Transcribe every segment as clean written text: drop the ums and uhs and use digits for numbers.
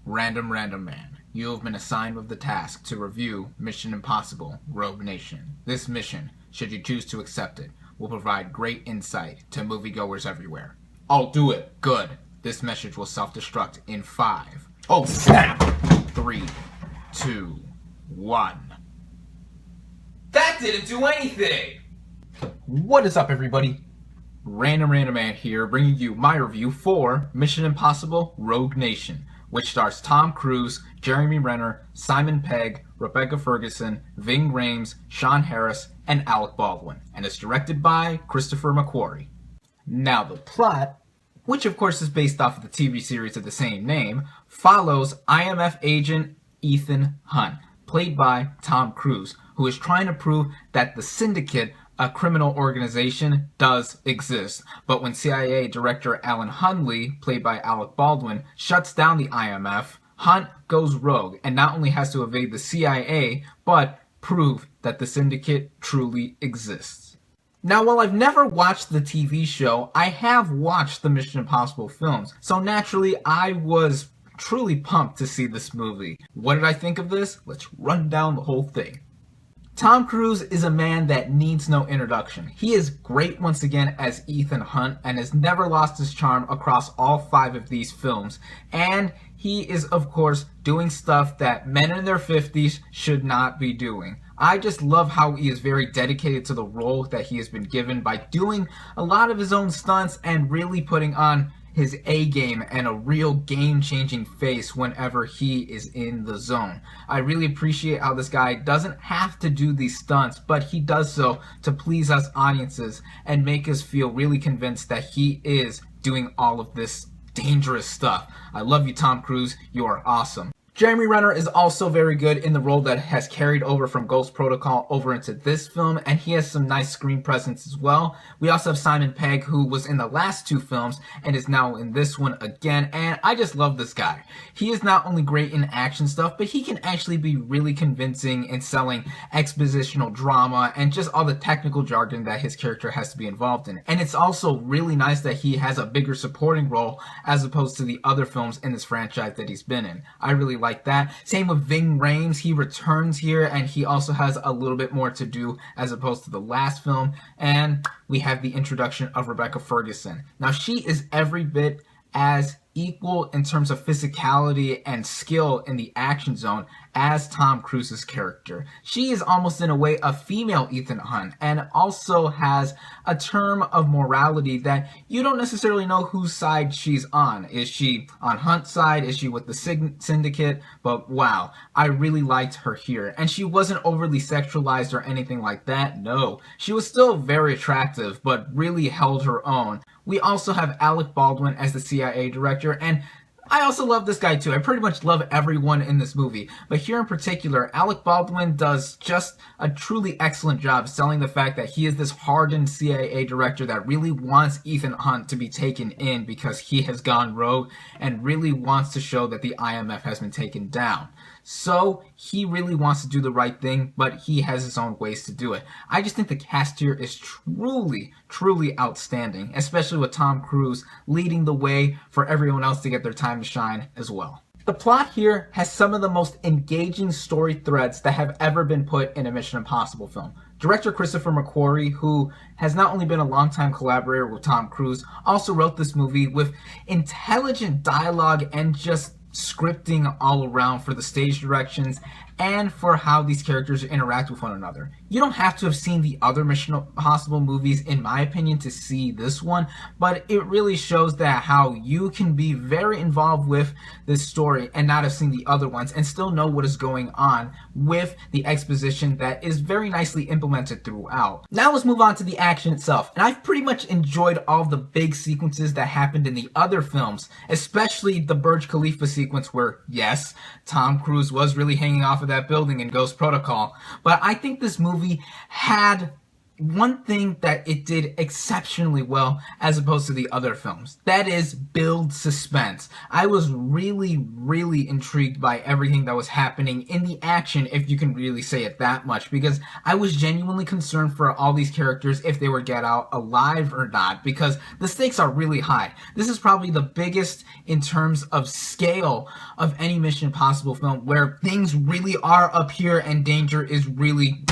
Random Random Man, you have been assigned with the task to review Mission Impossible Rogue Nation. This mission, should you choose to accept it, will provide great insight to moviegoers everywhere. I'll do it. Good. This message will self-destruct in 5. Oh, snap! 3, 2, 1. That didn't do anything! What is up, everybody? Random Random Man here, bringing you my review for Mission Impossible Rogue Nation, which stars Tom Cruise, Jeremy Renner, Simon Pegg, Rebecca Ferguson, Ving Rhames, Sean Harris, and Alec Baldwin, and is directed by Christopher McQuarrie. Now the plot, which of course is based off of the TV series of the same name, follows IMF agent Ethan Hunt, played by Tom Cruise, who is trying to prove that the Syndicate, a criminal organization, does exist. But when CIA Director Alan Hunley, played by Alec Baldwin, shuts down the IMF, Hunt goes rogue and not only has to evade the CIA, but prove that the Syndicate truly exists. Now, while I've never watched the TV show, I have watched the Mission Impossible films, so naturally I was truly pumped to see this movie. What did I think of this? Let's run down the whole thing. Tom Cruise is a man that needs no introduction. He is great once again as Ethan Hunt and has never lost his charm across all 5 of these films. And he is, of course, doing stuff that men in their 50s should not be doing. I just love how he is very dedicated to the role that he has been given by doing a lot of his own stunts and really putting on his A game and a real game-changing face whenever he is in the zone. I really appreciate how this guy doesn't have to do these stunts, but he does so to please us audiences and make us feel really convinced that he is doing all of this dangerous stuff. I love you, Tom Cruise. You are awesome. Jeremy Renner is also very good in the role that has carried over from Ghost Protocol over into this film, and he has some nice screen presence as well. We also have Simon Pegg, who was in the last 2 films and is now in this one again, and I just love this guy. He is not only great in action stuff, but he can actually be really convincing in selling expositional drama and just all the technical jargon that his character has to be involved in. And it's also really nice that he has a bigger supporting role as opposed to the other films in this franchise that he's been in. I really like that. Same with Ving Rhames. He returns here and he also has a little bit more to do as opposed to the last film. And we have the introduction of Rebecca Ferguson. Now, she is every bit as equal in terms of physicality and skill in the action zone as Tom Cruise's character. She is almost in a way a female Ethan Hunt and also has a term of morality that you don't necessarily know whose side she's on. Is she on Hunt's side? Is she with the Syndicate? But wow, I really liked her here. And she wasn't overly sexualized or anything like that. No, she was still very attractive, but really held her own. We also have Alec Baldwin as the CIA director, and I also love this guy too. I pretty much love everyone in this movie, but here in particular, Alec Baldwin does just a truly excellent job selling the fact that he is this hardened CIA director that really wants Ethan Hunt to be taken in because he has gone rogue and really wants to show that the IMF has been taken down. So he really wants to do the right thing, but he has his own ways to do it. I just think the cast here is truly, truly outstanding, especially with Tom Cruise leading the way for everyone else to get their time to shine as well. The plot here has some of the most engaging story threads that have ever been put in a Mission Impossible film. Director Christopher McQuarrie, who has not only been a longtime collaborator with Tom Cruise, also wrote this movie with intelligent dialogue and just scripting all around for the stage directions and for how these characters interact with one another. You don't have to have seen the other Mission Impossible movies, in my opinion, to see this one, but it really shows that how you can be very involved with this story and not have seen the other ones and still know what is going on with the exposition that is very nicely implemented throughout. Now let's move on to the action itself, and I've pretty much enjoyed all the big sequences that happened in the other films, especially the Burj Khalifa sequence where, yes, Tom Cruise was really hanging off of that building in Ghost Protocol, but I think this movie had one thing that it did exceptionally well as opposed to the other films. That is build suspense. I was really intrigued by everything that was happening in the action, if you can really say it that much, because I was genuinely concerned for all these characters if they would get out alive or not, because the stakes are really high. This is probably the biggest in terms of scale of any Mission Impossible film, where things really are up here and danger is really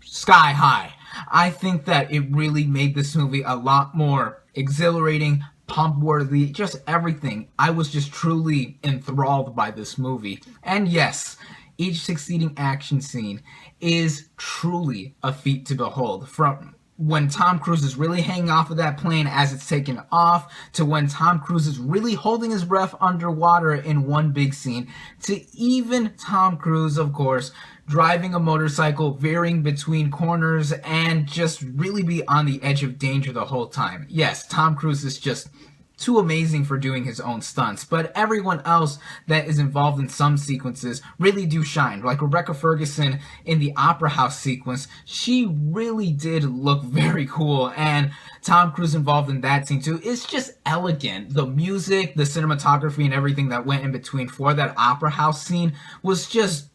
sky high. I think that it really made this movie a lot more exhilarating, pump-worthy, just everything. I was just truly enthralled by this movie. And yes, each succeeding action scene is truly a feat to behold. From when Tom Cruise is really hanging off of that plane as it's taken off, to when Tom Cruise is really holding his breath underwater in one big scene, to even Tom Cruise, of course, driving a motorcycle, veering between corners, and just really be on the edge of danger the whole time. Yes, Tom Cruise is just too amazing for doing his own stunts, but everyone else that is involved in some sequences really do shine. Like Rebecca Ferguson in the Opera House sequence, she really did look very cool, and Tom Cruise involved in that scene too. It's just elegant. The music, the cinematography, and everything that went in between for that Opera House scene was just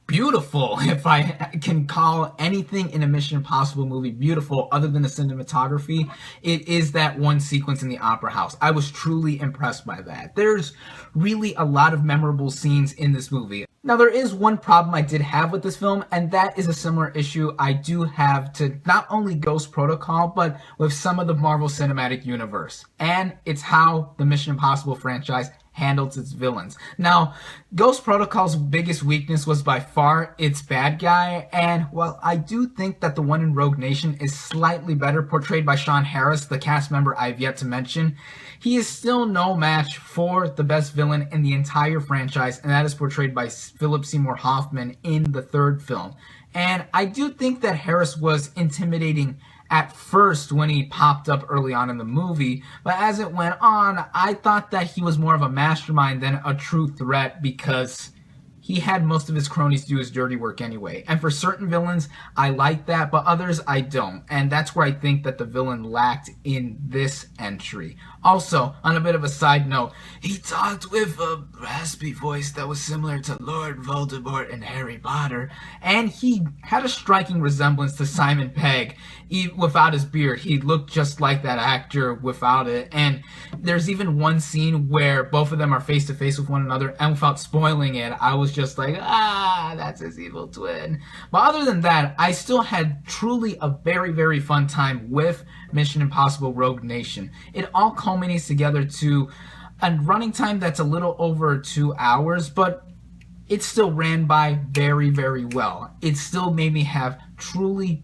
beautiful, if I can call anything in a Mission Impossible movie beautiful other than the cinematography. It is that one sequence in the Opera House. I was truly impressed by that. There's really a lot of memorable scenes in this movie. Now, there is one problem I did have with this film, and that is a similar issue I do have to not only Ghost Protocol, but with some of the Marvel Cinematic Universe. And it's how the Mission Impossible franchise handles its villains. Now, Ghost Protocol's biggest weakness was by far its bad guy, and while I do think that the one in Rogue Nation is slightly better, portrayed by Sean Harris, the cast member I've yet to mention, he is still no match for the best villain in the entire franchise, and that is portrayed by Philip Seymour Hoffman in the third film. And I do think that Harris was intimidating at first when he popped up early on in the movie, but as it went on, I thought that he was more of a mastermind than a true threat, because he had most of his cronies do his dirty work anyway. And for certain villains, I like that, but others I don't. And that's where I think that the villain lacked in this entry. Also, on a bit of a side note, he talked with a raspy voice that was similar to Lord Voldemort in Harry Potter, and he had a striking resemblance to Simon Pegg. Without his beard, he looked just like that actor without it. And there's even one scene where both of them are face to face with one another, and without spoiling it, I was just like, that's his evil twin. But other than that, I still had truly a very fun time with Mission Impossible Rogue Nation. It all culminates together to a running time that's a little over 2 hours, but it still ran by very well. It still made me have truly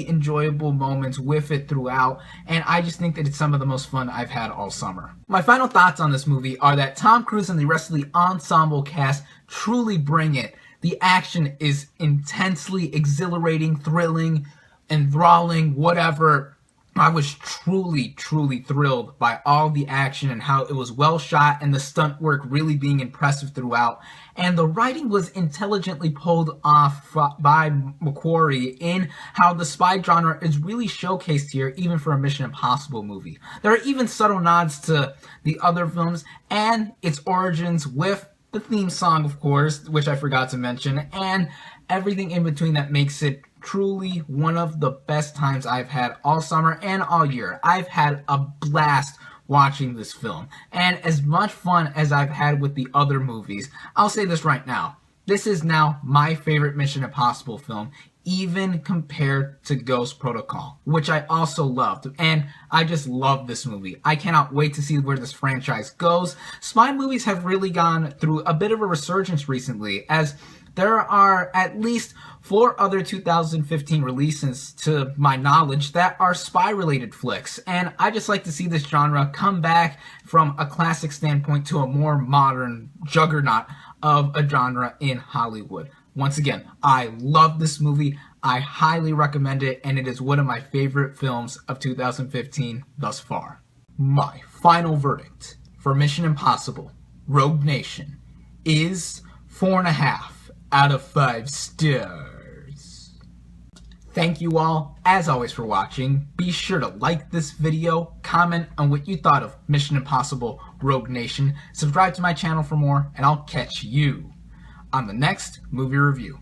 enjoyable moments with it throughout, and I just think that it's some of the most fun I've had all summer. My final thoughts on this movie are that Tom Cruise and the rest of the ensemble cast truly bring it. The action is intensely exhilarating, thrilling, enthralling, whatever. I was truly thrilled by all the action and how it was well shot, and the stunt work really being impressive throughout. And the writing was intelligently pulled off by McQuarrie in how the spy genre is really showcased here, even for a Mission Impossible movie. There are even subtle nods to the other films and its origins, with the theme song, of course, which I forgot to mention, and everything in between that makes it truly one of the best times I've had all summer and all year. I've had a blast watching this film, and as much fun as I've had with the other movies, I'll say this right now, this is now my favorite Mission Impossible film, even compared to Ghost Protocol, which I also loved, and I just love this movie. I cannot wait to see where this franchise goes. Spy movies have really gone through a bit of a resurgence recently, as there are at least 4 other 2015 releases, to my knowledge, that are spy-related flicks, and I just like to see this genre come back from a classic standpoint to a more modern juggernaut of a genre in Hollywood. Once again, I love this movie, I highly recommend it, and it is one of my favorite films of 2015 thus far. My final verdict for Mission Impossible Rogue Nation is 4.5 out of 5 stars. Thank you all, as always, for watching. Be sure to like this video, comment on what you thought of Mission Impossible Rogue Nation, subscribe to my channel for more, and I'll catch you on the next movie review.